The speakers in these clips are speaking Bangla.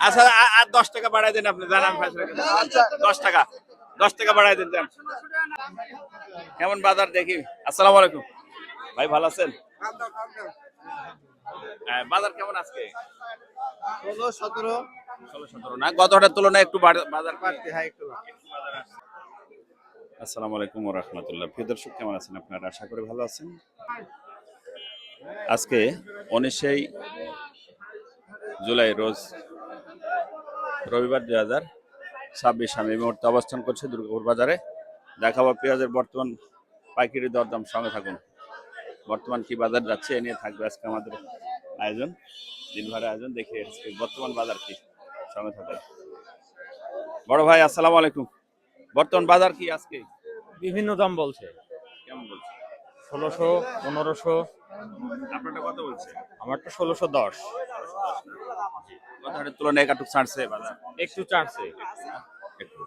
আচ্ছা আর 10 টাকা বাড়াই দেন আপনি জানান 10 টাকা 10 টাকা বাড়াই দেন যান। কেমন বাজার দেখি। আসসালামু আলাইকুম ভাই, ভালো আছেন? বাজার কেমন আজকে? 16-17 না, গত হাটের তুলনায় একটু বাজার বাড়তি। হ্যাঁ, একটু বাজার আসছে। আসসালামু আলাইকুম ওয়া রাহমাতুল্লাহ। প্রিয় দর্শক, কেমন আছেন আপনারা? আশা করি ভালো আছেন। আজকে 19 জুলাই রোজ রবিবার 2026। আমি এই মুহূর্তে অবস্থান করছি দুর্গাপুর বাজারে। দেখাবো পেঁয়াজের বর্তমান পাইকারি দরদাম, সঙ্গে থাকুন। বর্তমান কি বাজার যাচ্ছে এ নিয়ে থাকবে আজকে আমাদের আয়োজন, দিনভরের আয়োজন। দেখে বর্তমান বাজার কি, সঙ্গে থাকবে। বড় ভাই আসসালামু আলাইকুম। বর্তমান বাজার কি আজকে? বিভিন্ন দাম বলছে। কেমন বলছে? 1600, 1500। আপনারটা কত বলছে? আমারটা 1610। গত হাটের তুলনায় একটু ছাড়ছে বাজার, একটু চাড়ছে। একটু।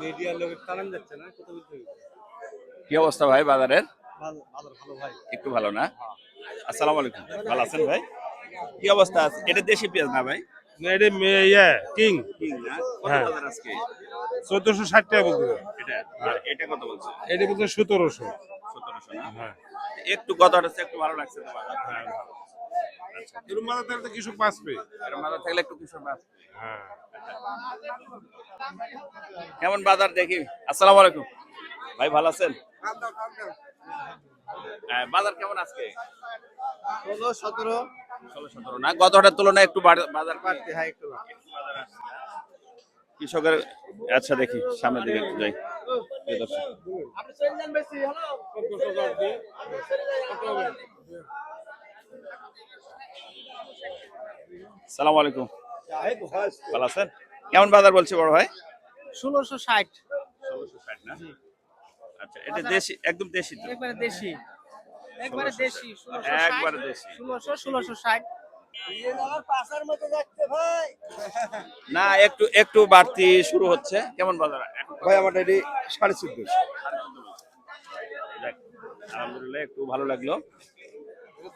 মিডিয়া লোকের টানান যাচ্ছে না, কত বলতে? কি অবস্থা ভাই বাজারের? বাজার ভালো ভাই। একটু ভালো না? আসসালামু আলাইকুম, ভালো আছেন ভাই? কি অবস্থা আছে? এটা দেশি পেঁয়াজ না ভাই? না, এটা কিং কিং না? কত হ্যাঁ। বাজার আজকে? 1460 টাকা বলতে। এটা আর এটা কত বলছে? এটা বলতে 1700। 1700 না? হ্যাঁ। একটু গত হাটে একটু ভালো লাগছে তো বাজার। হ্যাঁ। এরকম মাথা থাকলে তো কিছু বাঁচবে। এর মাথা থাকলে একটু কিছু বাঁচবে। হ্যাঁ। কেমন বাজার দেখি। আসসালামু আলাইকুম ভাই, ভালো আছেন? বাজার কেমন আজকে? 16-17 না, গত হাটের তুলনায় একটু বাজার বাড়তি। হ্যাঁ, একটু বাজার আসছে। কৃষকের। আচ্ছা দেখি সামনের দিকে একটু যাই। প্রিয় দর্শক, আসসালামু আলাইকুম, ভালো আছেন? কেমন বাজার বলছে বড় ভাই? 1660। 1660 না? আচ্ছা, এটা দেশি, একদম দেশি তো? একবারে দেশি, একবারে দেশি। একবারে দেশি। 1660। না, একটু একটু বাড়তি শুরু হচ্ছে। কেমন বাজার ভাই? আমার এটি 1450। যাক, আলহামদুলিল্লাহ, একটু ভালো লাগলো।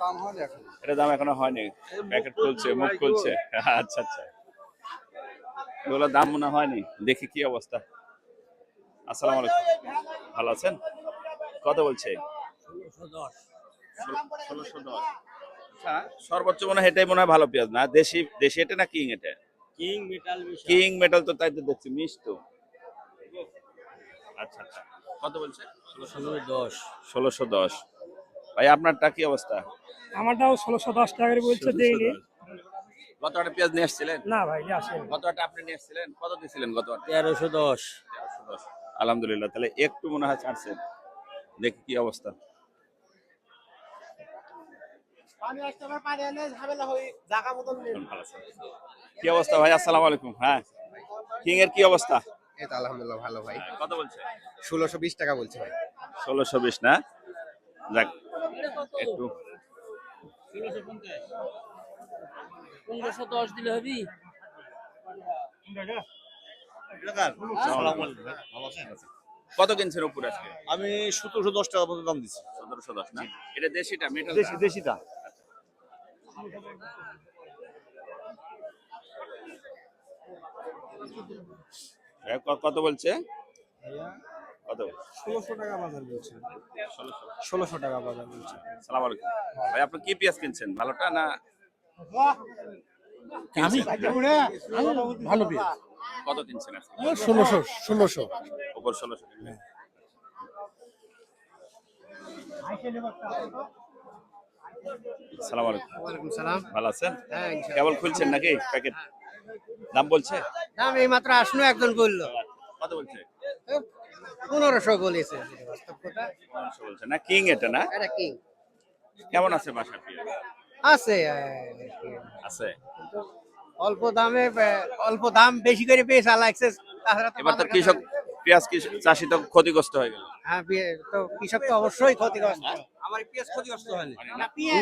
দাম হয়নি এখন। এটা দাম এখনো হয়নি, প্যাকেট খুলছে, মুখ খুলছে। আচ্ছা আচ্ছা, এগুলো দাম মনে হয়নি। দেখি কি অবস্থা। আসসালামু আলাইকুম, ভালো আছেন? কত বলছে? 1610। আচ্ছা, সর্বোচ্চ মনে হয় এটাই মনে হয় ভালো পেঁয়াজ না? দেশি দেশি এটা না কিং? এটা কিং মেটাল কিং মেটাল তো, তাই তো দেখছি মিষ্ট। আচ্ছা আচ্ছা, কত বলছে? 1610। ভাই আপনারটা কি অবস্থা? আমারটাও 1610 টাকা করে বলছে, দেইনি। গত হাটে পেঁয়াজ নিয়ে আসছিলেন? না ভাই, আসেন। গত হাটে আপনি নিয়ে আসছিলেন? কত দিয়েছিলেন গত হাটে? 1310। 1310। আলহামদুলিল্লাহ, তাহলে একটু মনে হয় ছাড়ছেন। দেখি কি অবস্থা। ভালো আছেন? কি অবস্থা ভাই? আসসালামু আলাইকুম। হ্যাঁ, কিং এর কি অবস্থা? এই তো আলহামদুলিল্লাহ ভালো ভাই। কত বলছে? 1620 টাকা বলছে ভাই। 1620 না? যাক, একটু 1510 দিলে হবি। কত কিনছেন উপরে আজকে? আমি 1710 টাকা পর্যন্ত দাম দিচ্ছি। 1710 না? এটা দেশিটা মেটাল? দেশিটা। কত বলছে? কত? 1600 টাকা বাজার বলছে। 1600। 1600 টাকা বাজার বলছে। আসসালামু আলাইকুম ভাই, আপনি কি পেঁয়াজ কিনছেন? ভালোটা না? আমি ভালো পেয়ে কত কিনছেন আজকে? 1600। উপর 1600 কিনলেন। আসসালামু আলাইকুম। ওয়ালাইকুম সালাম। ভালো আছেন? হ্যাঁ, ইনশাআল্লাহ। কেবল খুলছেন নাকি প্যাকেট? দাম বলছে? দাম এই মাত্র আসলো, একজন বললো। কত বলছে? 1500 বলেছে। বাস্তব কথা 1500 বলছে না? কিং এটা না? এটা কি কেমন আছে বাসার পেঁয়াজ? আছে? আছে। অল্প দামে, অল্প দাম বেশি করে পেয়েছে লাগছে। এবার তো কৃষক, পেঁয়াজ চাষি তো ক্ষতিগ্রস্ত হয়ে গেল। হ্যাঁ, তো কৃষক তো অবশ্যই ক্ষতিগ্রস্ত। আমার পেঁয়াজ ক্ষতিগ্রস্ত হয়নি।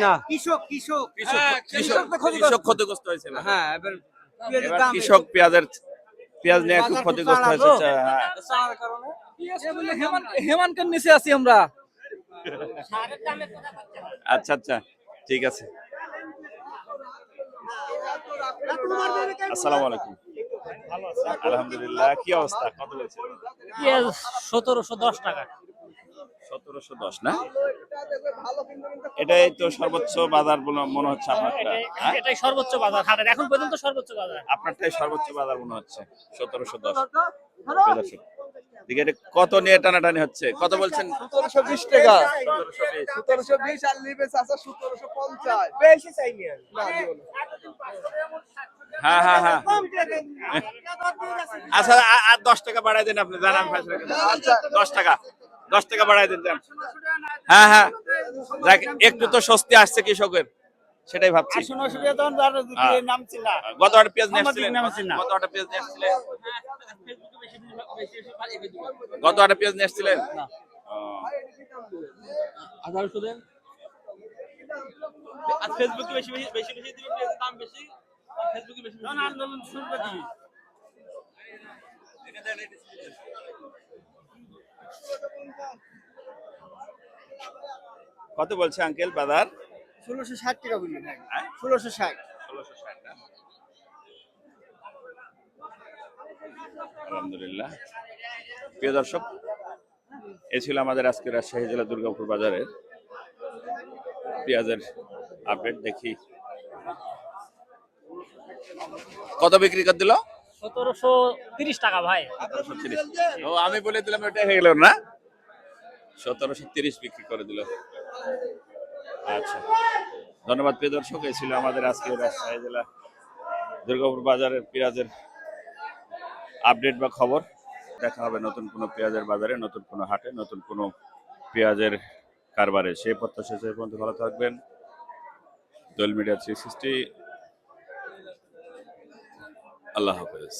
না, কৃষক কৃষক কৃষক ক্ষতিগ্রস্ত হয়েছে। হ্যাঁ, এবার এবার কৃষক পেঁয়াজ নিয়ে খুব ক্ষতিগ্রস্ত হয়েছে। হ্যাঁ, হেমানকের নিচে আছি আমরা। আচ্ছা আচ্ছা, ঠিক আছে। আসসালামু আলাইকুম। আলহামদুলিল্লাহ, কি অবস্থা? কত বলছেন? পেঁয়াজ 1710 টাকা। 1710 না? এটাই তো সর্বোচ্চ বাজার বলে মনে হচ্ছে আপনারটা, হ্যাঁ? এটাই সর্বোচ্চ বাজার হাটের এখন পর্যন্ত সর্বোচ্চ বাজার। আপনারটাই সর্বোচ্চ বাজার মনে হচ্ছে 1710। দিকে এটা কত নিয়ে টানাটানি হচ্ছে? কত বলছেন? 1720 টাকা 1720। 1720 আর লিবে চাচা 1750 বেশি চাই না হ্যাঁ হ্যাঁ হ্যাঁ। আচ্ছা, আর 10 টাকা বাড়াই দেন আপনি, জানান ফয়সালা কে। আচ্ছা। 10 টাকা বাড়াই দেন যান। হ্যাঁ হ্যাঁ, যাক একটু তো স্বস্তি আসছে কৃষকের, সেটাই ভাবছি। হ্যাঁ। গত হাটে পেঁয়াজ নিয়ে আসছিলেন? গত হাটে পেঁয়াজ নিয়ে আসছিলেন? গত হাটে পেঁয়াজ নিয়ে আসছিলেন? ও। ফেসবুকে বেশি দিবে দাম বেশি। ফেসবুকে বেশি আন্দোলন শুরু দিবি। কত বলছে আঙ্কেল বাজার? 1660 টাকা বলি হ্যাঁ? 1660 1660 না? আলহামদুলিল্লাহ। প্রিয় দর্শক, এ ছিল আমাদের আজকে রাজশাহী জেলা দুর্গাপুর বাজারের পেঁয়াজের আপডেট। দেখি কত বিক্রি করে দিল? 1730 টাকা ভাই। 1730। ও, আমি বলে দিলাম ওটা হয়ে গেল না? 1730 বিক্রি করে দিল। আচ্ছা, ধন্যবাদ প্রিয় দর্শক। এই ছিল আমাদের আজকে রাজশাহী জেলা দুর্গাপুর বাজারের পেঁয়াজের আপডেট বা খবর। দেখা হবে নতুন কোনো পেঁয়াজের বাজারে, নতুন কোনো হাটে, নতুন কোনো পেঁয়াজের কারবারে। সেই প্রত্যাশা, সেই পর্যন্ত ভালো থাকবেন। দোয়েল মিডিয়া 360, আল্লাহ হাফেজ।